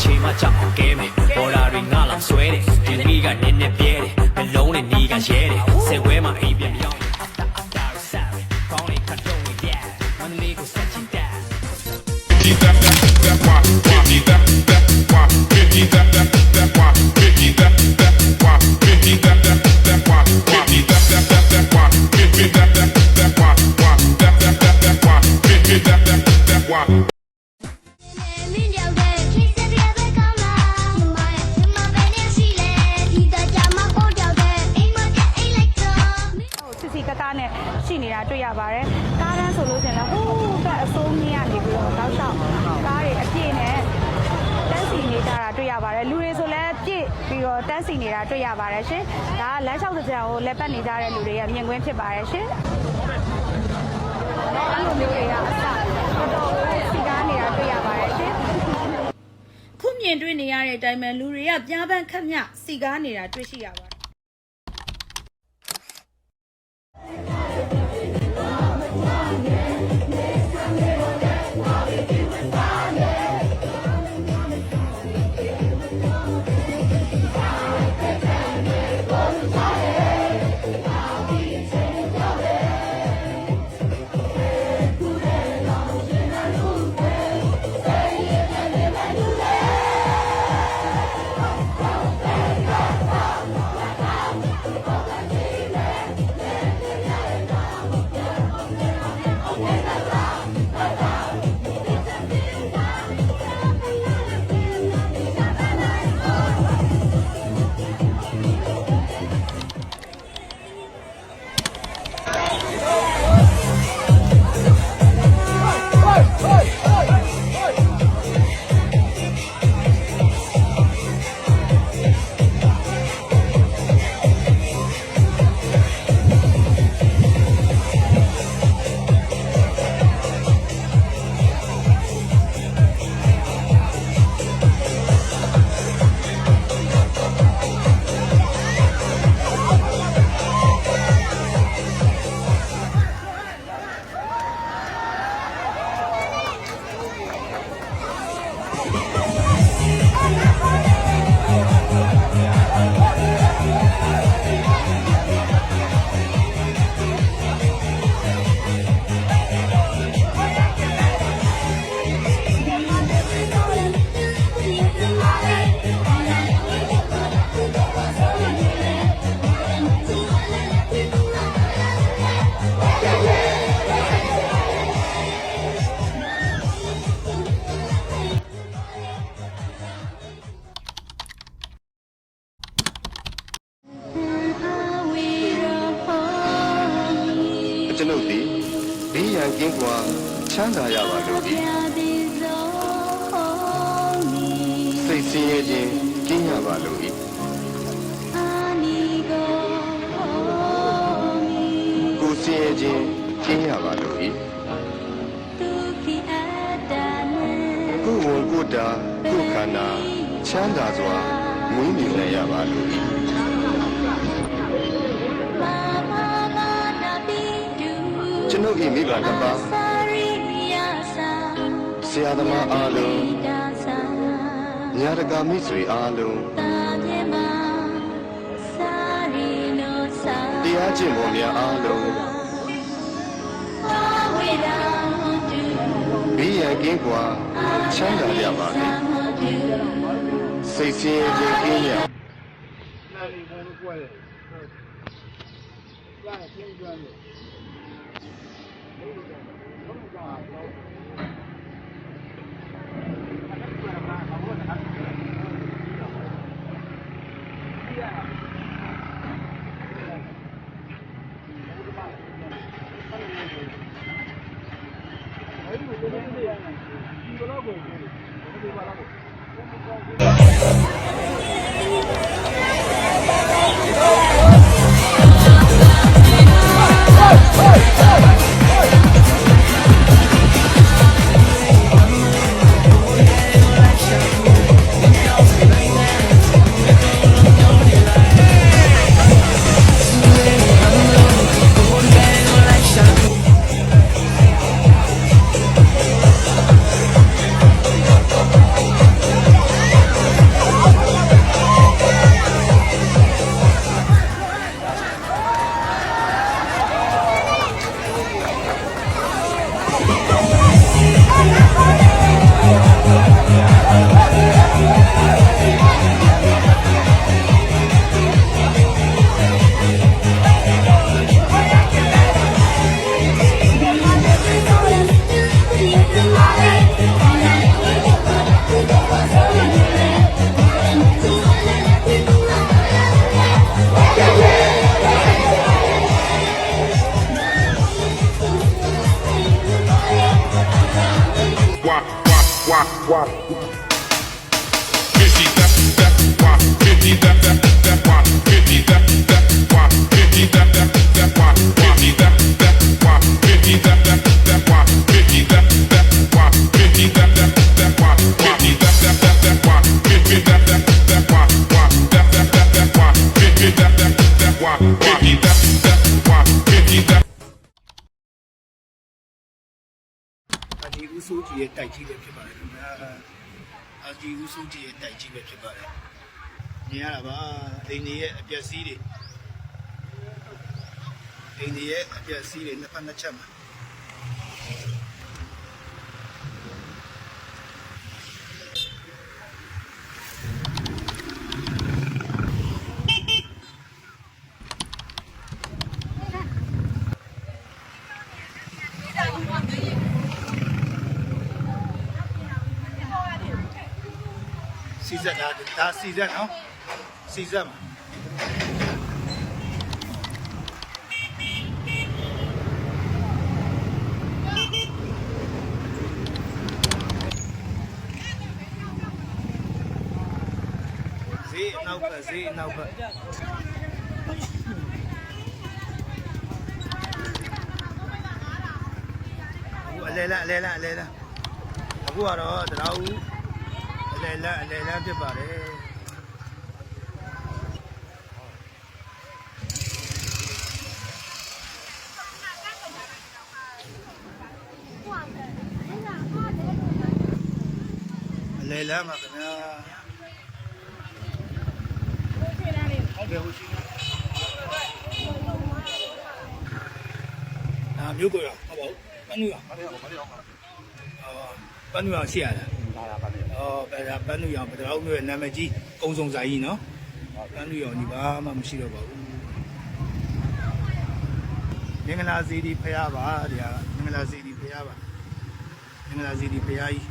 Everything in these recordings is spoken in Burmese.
ချိန်မှကြောက်အောင်ကဲမယ်ပေါ်လာတွေငါလောက်ဆွဲတယ်ဒီမီကနင်းနေပြဲတယ်အလုံးနဲ့နီးကရဲတယ်ဆယ်ဝဲမှာအိမ်ပြန်ပြောင်းအတာအတာရစားကောင်းလေးခတ်တော့နေတယ်မန္တလေးကိုဆက်ချင်တယ်ဒီတပ်တပ်ဝါဒီတပ်တပ်ဝါဒီတပ်တပ်ဝါဒီတပ်တပ်ဝါဒီတပ်တပ်ဝါဒီတပ်တပ်ဝါဒီတပ်တပ်ဝါတပ်တပ်ဝါဒီတပ်တပ်ဝါရှိနေတာတွေ့ရပါတယ်။ကားတန်းဆိုလို့ရှင်လည်းဟိုးကအစိုးမရနေပြီးတော့တောက်လျှောက်ကားတွေအပြည့်နဲ့တန်းစီနေကြတာတွေ့ရပါတယ်။လူတွေဆိုလည်းပြည့်ပြီးတော့တန်းစီနေတာတွေ့ရပါတယ်ရှင်။ဒါကလမ်းလျှောက်တဲ့ကြောင်ကိုလက်ပတ်နေကြတဲ့လူတွေရဲ့မြင်ကွင်းဖြစ်ပါတယ်ရှင်။အဲ့လိုမျိုးတွေကအစတော်တော်စီကားနေတာတွေ့ရပါတယ်ရှင်။ခုမြင်တွေ့နေရတဲ့အတိုင်းပဲလူတွေကပြားပန်းခက်မြစီကားနေတာတွေ့ရှိရပါတယ် ကျွန်ုပ်သည်ဘေးရန်ကင်းကွာချမ်းသာရပါလို့ဤစိတ်ဆင်းရဲခြင်းကင်းရပါလို့ဤကိုယ်ဆင်းရဲခြင်းကင်းရပါလို့ဤကိုယ်ဝန်ကိုယ်တာကိုယ်ခန္ဓာချမ်းသာစွာမွေးမြူနိုင်ရပါလို့ဤကျွန်ုပ်၏မိဘတစ်ပါးဆရာသမားအားလုံးညာတကာမိတ်ဆွေအားလုံးတရားကျင့်ပေါ်များအားလုံးဘေးရန်ကင်းကွာချမ်းသာရပါစေစိတ်ဆင်းရဲခြင်းကင်းရဒီဦးစိုးကြီးရဲ့တိုက်ကြီးပဲဖြစ်ပါတယ်ခင်ဗျာဒီဦးစိုးကြီးရဲ့တိုက်ကြီးပဲဖြစ်ပါတယ်မြင်ရတာပါအိမ်ကြီးရဲ့အပျက်စီးတွေအိမ်ကြီးရဲ့အပျက်စီးတွေနှစ်ဖက်နှစ်ချက်မှာစီဇက်ဒါစီဇက်နော်စီဇက်မှာဈေးနောက်ဘက်ဈေးနောက်ဘက်အလဲလားအခုကတော့တရားဦးအလဲလန်းဖြစ်ပါတယ်အလဲလန်းပါခင်ဗျာဟုတ်တယ်ဟုတ်ရှိမျိုးကိုရဟုတ်ပါဘူးပန်းနူရပန်းနူရရှိရလားပန်းနူရောင်ပထမဦးရဲ့နာမည်ကြီးကုံစုံစာကြီးနော်ပန်းနူရောင်ဒီဘာမှမရှိတော့ပါဘူးမင်္ဂလာစီဒီဖရားပါတရားမင်္ဂလာစီဒီဖရားပါမင်္ဂလာစီဒီဖရားကြီး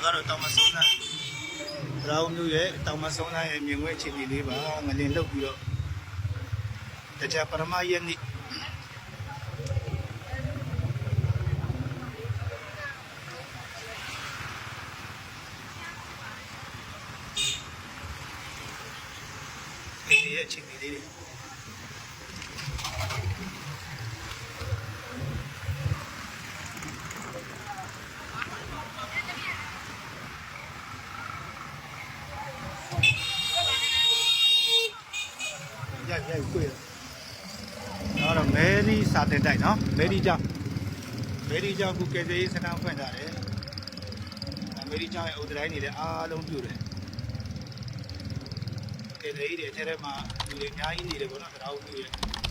ဒါကတော့တောင်မဆုံးသားရောင်းမျိုးရဲ့တောင်မဆုံးသားရဲ့မြင်ကွင်းအခြေအနေလေးပါငလင်လုတ်ပြီးတော့ ကြပရမယနေ့ဒီရဲ့အချိန်လေးတွေရိုက်တွေ့တော့မဲရီစာတင်တိုက်နော်မဲရီကြောင့်ခုကဲသေးစနမ်းဖွင့်ထားတယ်မဲရီကြောင့်ရဲ့အုတ်တိုင်းတွေလည်းအားလုံးပြို့တယ်ကဲသေးတွေအထက်ထဲမှာလူတွေအများကြီးနေတယ်ပေါ့နော်တရားဝင်ပြည့်